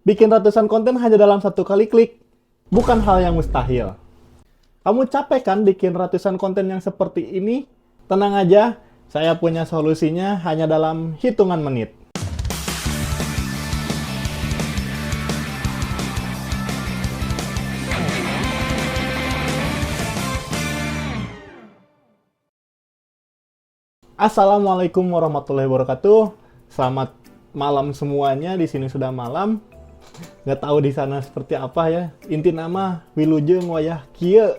Bikin ratusan konten hanya dalam satu kali klik, bukan hal yang mustahil. Kamu capek kan bikin ratusan konten yang seperti ini? Tenang aja, saya punya solusinya hanya dalam hitungan menit. Assalamualaikum warahmatullahi wabarakatuh. Selamat malam semuanya. Di sini sudah malam. Nggak tahu di sana seperti apa ya. Inti nama wilujeng wayah kieu.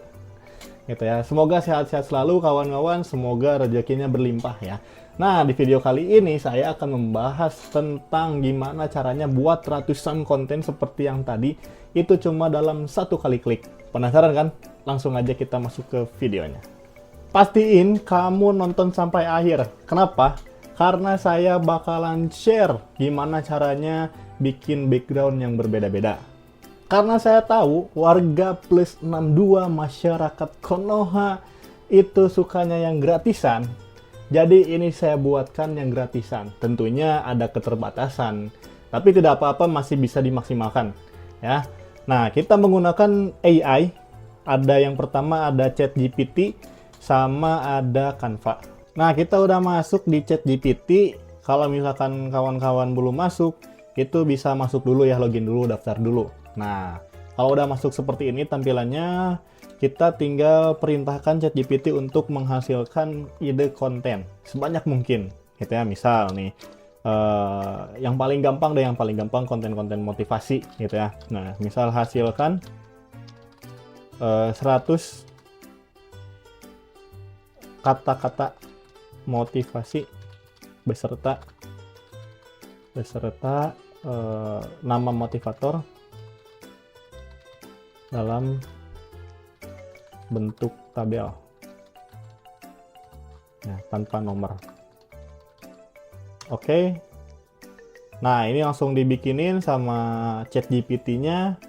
Gitu ya. Semoga sehat-sehat selalu kawan-kawan. Semoga rezekinya berlimpah ya. Nah, di video kali ini saya akan membahas tentang gimana caranya buat ratusan konten seperti yang tadi. Itu cuma dalam satu kali klik. Penasaran kan? Langsung aja kita masuk ke videonya. Pastiin kamu nonton sampai akhir. Kenapa? Karena saya bakalan share gimana caranya bikin background yang berbeda-beda. Karena saya tahu warga plus 62 masyarakat Konoha itu sukanya yang gratisan. Jadi ini saya buatkan yang gratisan. Tentunya ada keterbatasan. Tapi tidak apa-apa, masih bisa dimaksimalkan. Ya. Nah, kita menggunakan AI. Ada yang pertama ada ChatGPT sama ada Canva. Nah, kita udah masuk di ChatGPT. Kalau misalkan kawan-kawan belum masuk, itu bisa masuk dulu ya, login dulu, daftar dulu. Nah, kalau udah masuk seperti ini tampilannya, kita tinggal perintahkan ChatGPT untuk menghasilkan ide konten sebanyak mungkin. Gitu ya, misal nih, yang paling gampang deh, yang paling gampang konten-konten motivasi gitu ya. Nah, misal hasilkan 100 kata-kata motivasi beserta nama motivator dalam bentuk tabel, ya, tanpa nomor. Oke. Nah, ini langsung dibikinin sama ChatGPT-nya.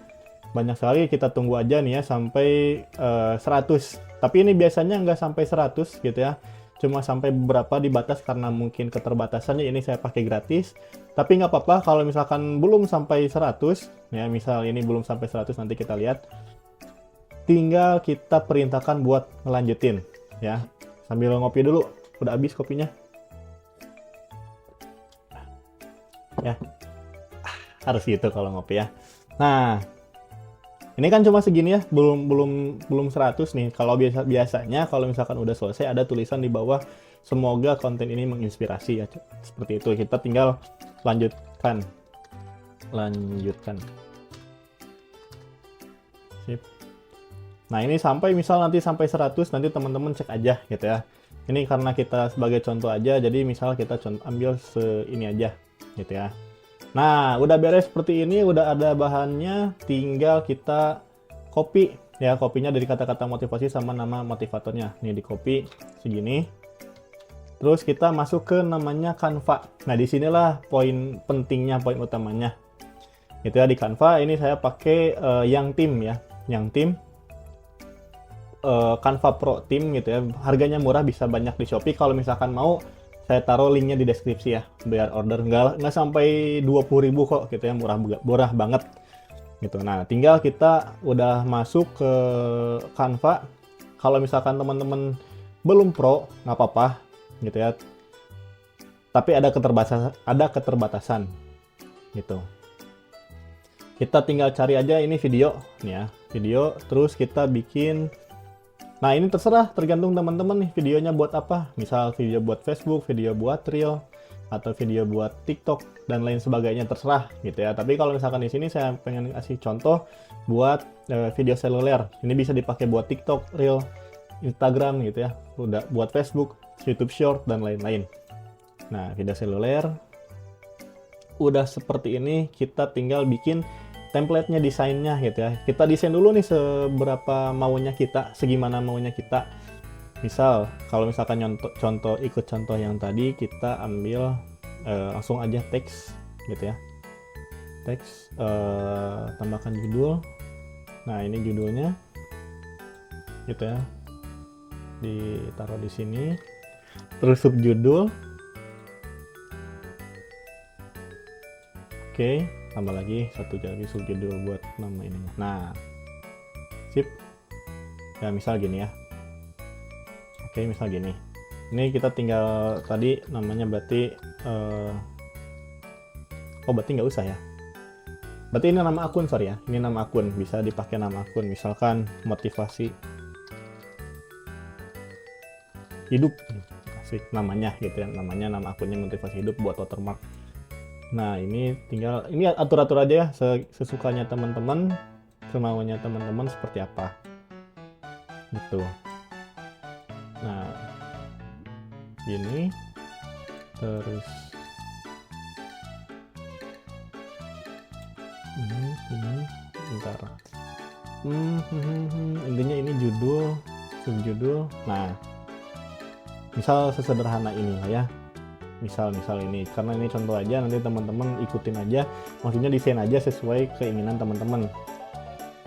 Banyak sekali, kita tunggu aja nih ya sampai 100. Tapi ini biasanya nggak sampai 100 gitu ya. Cuma sampai beberapa dibatas karena mungkin keterbatasannya, ini saya pakai gratis. Tapi nggak apa-apa kalau misalkan belum sampai 100. Ya, misal ini belum sampai 100, nanti kita lihat. Tinggal kita perintahkan buat ngelanjutin. Ya, sambil ngopi dulu. Udah habis kopinya. Ya, harus gitu kalau ngopi ya. Nah, ini kan cuma segini ya, belum 100 nih. Kalau biasanya kalau misalkan udah selesai ada tulisan di bawah, semoga konten ini menginspirasi ya. Seperti itu. Kita tinggal lanjutkan. Sip. Nah, ini sampai misal nanti sampai 100, nanti teman-teman cek aja gitu ya. Ini karena kita sebagai contoh aja, jadi misal kita ambil ini aja gitu ya. Nah, udah beres seperti ini, udah ada bahannya, tinggal kita copy. Ya, kopinya dari kata-kata motivasi sama nama motivatornya. Nih, di copy segini. Terus kita masuk ke namanya Canva. Nah, disinilah poin pentingnya, poin utamanya. Itu ya, di Canva ini saya pakai yang tim ya. Yang tim. Canva Pro Team gitu ya. Harganya murah, bisa banyak di Shopee. Kalau misalkan mau, saya taruh linknya di deskripsi ya, biar order nggak sampai 20.000 kok gitu ya, murah banget gitu. Nah, tinggal kita udah masuk ke Canva. Kalau misalkan teman-teman belum pro, nggak apa-apa gitu ya, tapi ada keterbatasan gitu. Kita tinggal cari aja ini video nih ya, video, terus kita bikin. Nah, ini terserah, tergantung teman-teman nih videonya buat apa. Misal video buat Facebook, video buat Reel, atau video buat TikTok, dan lain sebagainya, terserah gitu ya. Tapi kalau misalkan di sini saya pengen kasih contoh buat video seluler. Ini bisa dipakai buat TikTok, Reel, Instagram gitu ya. Udah buat Facebook, YouTube Short, dan lain-lain. Nah, video seluler. Udah seperti ini, kita tinggal bikin template-nya, desainnya gitu ya. Kita desain dulu nih seberapa maunya kita, segimana maunya kita. Misal, kalau misalkan ikut contoh yang tadi, kita ambil langsung aja teks gitu ya. Teks, tambahkan judul. Nah, ini judulnya gitu ya. Ditaruh di sini. Terus subjudul. Oke. tambah lagi satu lagi subjudul buat nama ini. Nah, sip. Ya misal gini ya. Oke, misal gini. Ini kita tinggal tadi namanya berarti berarti nggak usah ya. Berarti ini nama akun, sorry ya. Ini nama akun, bisa dipakai nama akun. Misalkan motivasi hidup, asik namanya gitu ya. Namanya, nama akunnya motivasi hidup buat watermark. Nah, ini tinggal, ini atur-atur aja ya, sesukanya teman-teman, semaunya teman-teman seperti apa. Gitu. Nah, gini. Terus ini bentar. Intinya ini judul, subjudul. Nah, misal sesederhana ini lah ya. Misal ini, karena ini contoh aja, nanti teman-teman ikutin aja, maksudnya desain aja sesuai keinginan teman-teman.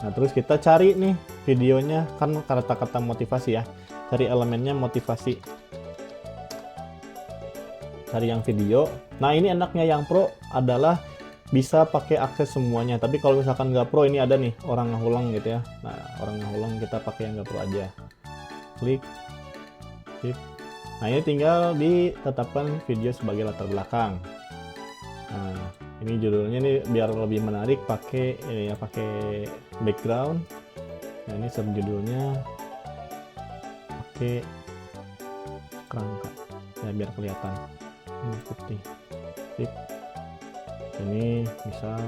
Nah, terus kita cari nih videonya, kan kata-kata motivasi ya, cari elemennya motivasi, cari yang video. Nah, ini enaknya yang pro adalah bisa pakai akses semuanya, tapi kalau misalkan nggak pro, ini ada nih orang ngulang gitu ya. Nah, orang ngulang kita pakai yang nggak pro aja, klik, sip. Nah, ini tinggal ditetapkan video sebagai latar belakang. Nah, ini judulnya nih biar lebih menarik, pakai ini ya, pakai background. Nah, ini subjudulnya pakai kerangka ya biar kelihatan putih, sip. Ini misal,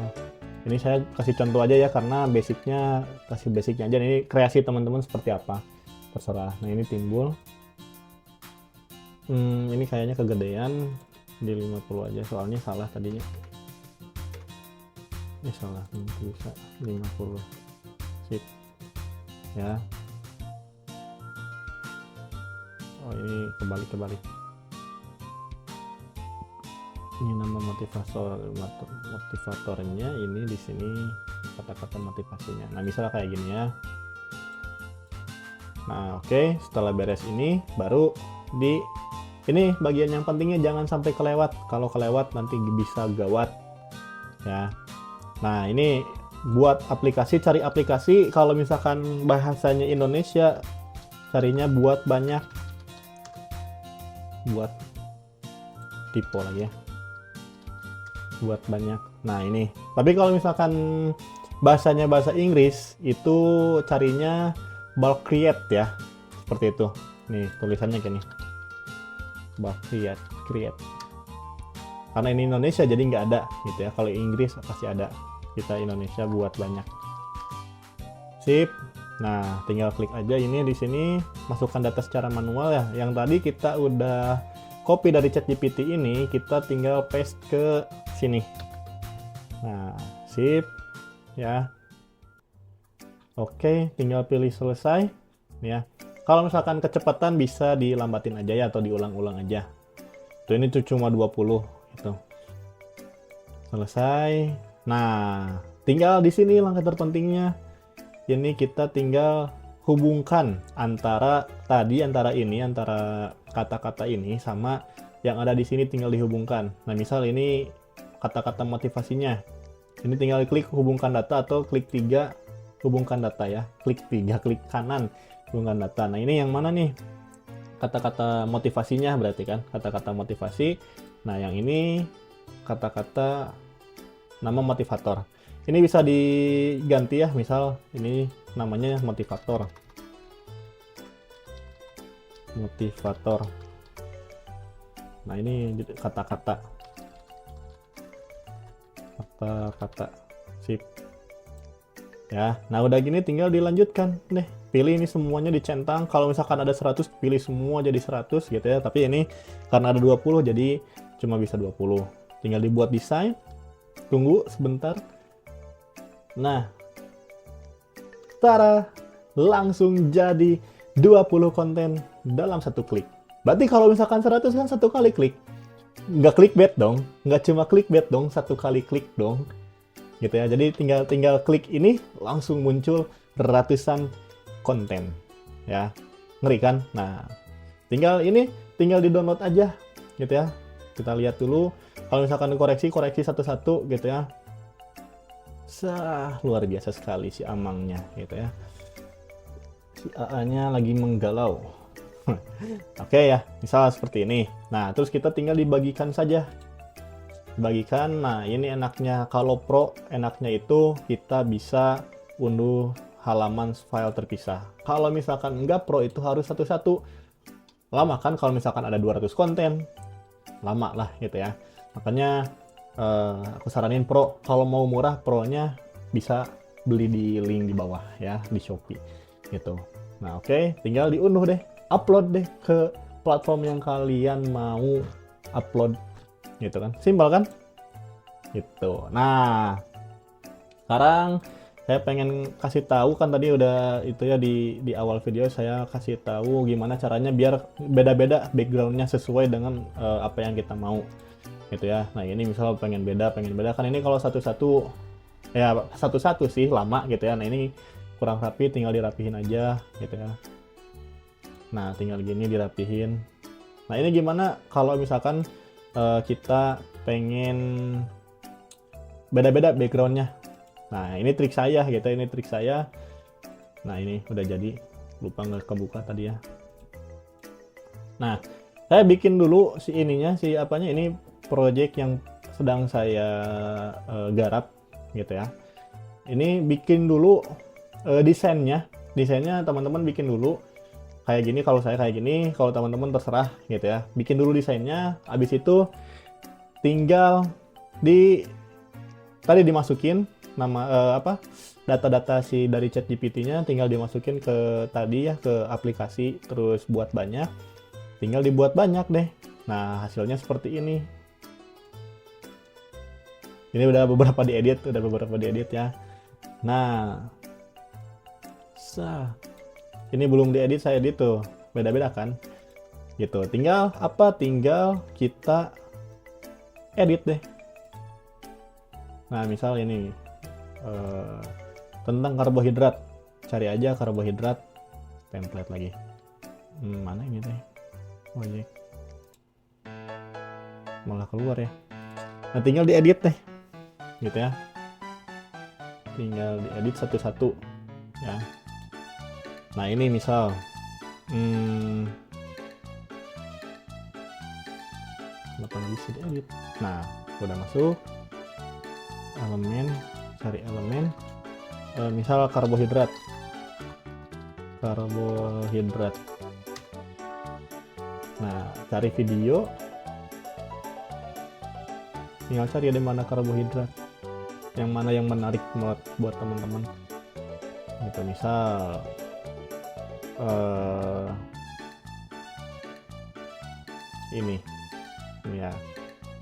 ini saya kasih contoh aja ya, karena basicnya, kasih basicnya aja. Ini kreasi teman-teman seperti apa, terserah. Nah, ini timbul. Ini kayaknya kegedean, di 50 aja, soalnya salah tadinya. Ini salah, bisa 50. Sip. Ya. Oh, ini kebalik. Ini nama motivatornya, ini di sini kata-kata motivasinya. Nah, misalnya kayak gini ya. Nah, oke, setelah beres ini baru ini bagian yang pentingnya, jangan sampai kelewat. Kalau kelewat nanti bisa gawat ya. Nah, ini buat aplikasi, cari aplikasi. Kalau misalkan bahasanya Indonesia, carinya buat banyak, buat tipe lagi ya, buat banyak. Nah, ini. Tapi kalau misalkan bahasanya bahasa Inggris, itu carinya bulk create ya, seperti itu. Nih tulisannya gini, bulk create. Karena ini Indonesia jadi nggak ada gitu ya. Kalau Inggris pasti ada. Kita Indonesia buat banyak. Sip. Nah, tinggal klik aja ini di sini, masukkan data secara manual ya. Yang tadi kita udah copy dari ChatGPT ini, kita tinggal paste ke sini. Nah, sip ya. Oke, tinggal pilih selesai ya. Kalau misalkan kecepatan bisa dilambatin aja ya, atau diulang-ulang aja. Tuh, ini tuh cuma 20 gitu. Selesai. Nah, tinggal di sini langkah terpentingnya. Ini kita tinggal hubungkan antara kata-kata ini sama yang ada di sini, tinggal dihubungkan. Nah, misal ini kata-kata motivasinya. Ini tinggal klik hubungkan data, atau klik 3 hubungkan data ya. Klik 3, klik kanan hubungkan data. Nah, ini yang mana nih? Kata-kata motivasinya berarti kan, kata-kata motivasi. Nah, yang ini kata-kata nama motivator. Ini bisa diganti ya, misal ini namanya motivator. Nah, ini kata-kata. Sip. Ya, nah udah gini tinggal dilanjutkan deh. Pilih ini semuanya dicentang. Kalau misalkan ada 100, pilih semua jadi 100 gitu ya. Tapi ini karena ada 20 jadi cuma bisa 20. Tinggal dibuat desain. Tunggu sebentar. Nah, tara, langsung jadi 20 konten dalam satu klik. Berarti kalau misalkan 100 kan satu kali klik. Nggak clickbait dong, nggak cuma clickbait dong, satu kali klik dong. Gitu ya, jadi tinggal klik ini langsung muncul ratusan konten. Ya, ngeri kan? Nah, tinggal di-download aja gitu ya. Kita lihat dulu. Kalau misalkan koreksi satu-satu gitu ya. Luar biasa sekali si Amangnya gitu ya. Si AA-nya lagi menggalau. Oke ya, misal seperti ini. Nah, terus kita tinggal dibagikan saja. Bagikan. Nah, ini enaknya kalau Pro, enaknya itu kita bisa unduh halaman file terpisah. Kalau misalkan enggak Pro itu harus satu-satu. Lama kan kalau misalkan ada 200 konten. Lama lah gitu ya. Makanya aku saranin Pro. Kalau mau murah, Pro-nya bisa beli di link di bawah ya, di Shopee gitu. Nah, oke, tinggal diunduh deh. Upload deh ke platform yang kalian mau upload gitu kan, simpel kan gitu. Nah, sekarang saya pengen kasih tahu, kan tadi udah itu ya di awal video saya kasih tahu gimana caranya biar beda-beda backgroundnya sesuai dengan apa yang kita mau gitu ya. Nah, ini misal pengen beda kan, ini kalau satu-satu ya satu-satu sih lama gitu ya. Nah, ini kurang rapi, tinggal dirapihin aja gitu ya. Nah, tinggal gini dirapihin. Nah, ini gimana kalau misalkan kita pengen beda-beda backgroundnya. Nah, ini trik saya gitu, ini trik saya. Nah, ini udah jadi, lupa nggak kebuka tadi ya. Nah, saya bikin dulu si ininya, si apanya, ini project yang sedang saya garap gitu ya. Ini bikin dulu desainnya teman-teman bikin dulu kayak gini. Kalau saya kayak gini, kalau teman-teman terserah gitu ya. Bikin dulu desainnya, habis itu tinggal tadi dimasukin nama data-data si dari ChatGPT-nya, tinggal dimasukin ke tadi ya, ke aplikasi, terus buat banyak, tinggal dibuat banyak deh. Nah, hasilnya seperti ini. Ini udah beberapa diedit ya. Nah, ini belum diedit, saya edit tuh, beda-beda kan gitu. Tinggal kita edit deh. Nah, misal ini tentang karbohidrat, cari aja karbohidrat, template lagi. Mana ini teh? Ojek malah keluar ya. Nah, tinggal diedit deh gitu ya, tinggal diedit satu-satu ya. Nah, ini misal kenapa bisa diedit. Nah, udah masuk elemen, cari elemen, misal karbohidrat. Nah, cari video, tinggal cari ada mana karbohidrat, yang mana yang menarik buat teman-teman gitu. Misal ini ya,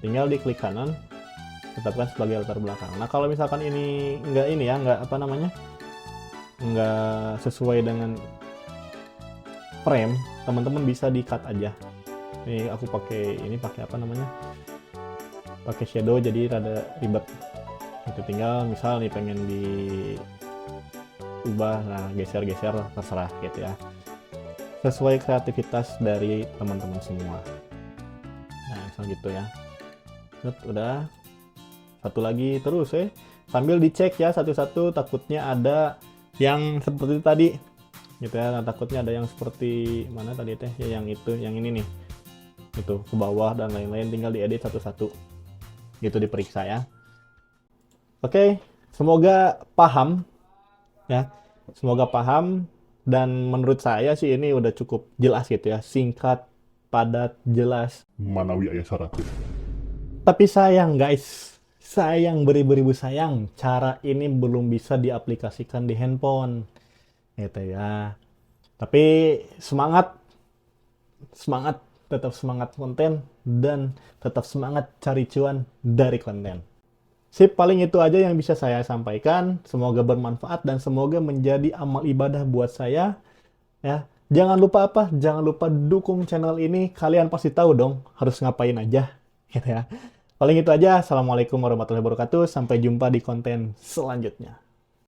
tinggal diklik kanan, tetapkan sebagai latar belakang. Nah, kalau misalkan ini nggak sesuai dengan frame, teman-teman bisa di cut aja. Ini aku pakai pakai shadow, jadi rada ribet itu. Tinggal misal nih pengen diubah, nah geser-geser terserah gitu ya, sesuai kreativitas dari teman-teman semua. Nah, misal gitu ya. Udah, satu lagi terus sambil dicek ya satu-satu, takutnya ada yang seperti tadi gitu ya. Nah, takutnya ada yang seperti mana tadi teh ya, yang ini nih itu ke bawah dan lain-lain, tinggal diedit satu-satu gitu, diperiksa ya. Oke, semoga paham ya, dan menurut saya sih ini udah cukup jelas gitu ya, singkat, padat, jelas. Manawi ayah 100. Tapi sayang guys, beribu-ribu sayang, cara ini belum bisa diaplikasikan di handphone gitu ya. Tapi tetap semangat konten, dan tetap semangat cari cuan dari konten. Sip, paling itu aja yang bisa saya sampaikan. Semoga bermanfaat dan semoga menjadi amal ibadah buat saya ya. Jangan lupa dukung channel ini. Kalian pasti tahu dong harus ngapain aja gitu ya. Paling itu aja. Assalamualaikum warahmatullahi wabarakatuh. Sampai jumpa di konten selanjutnya.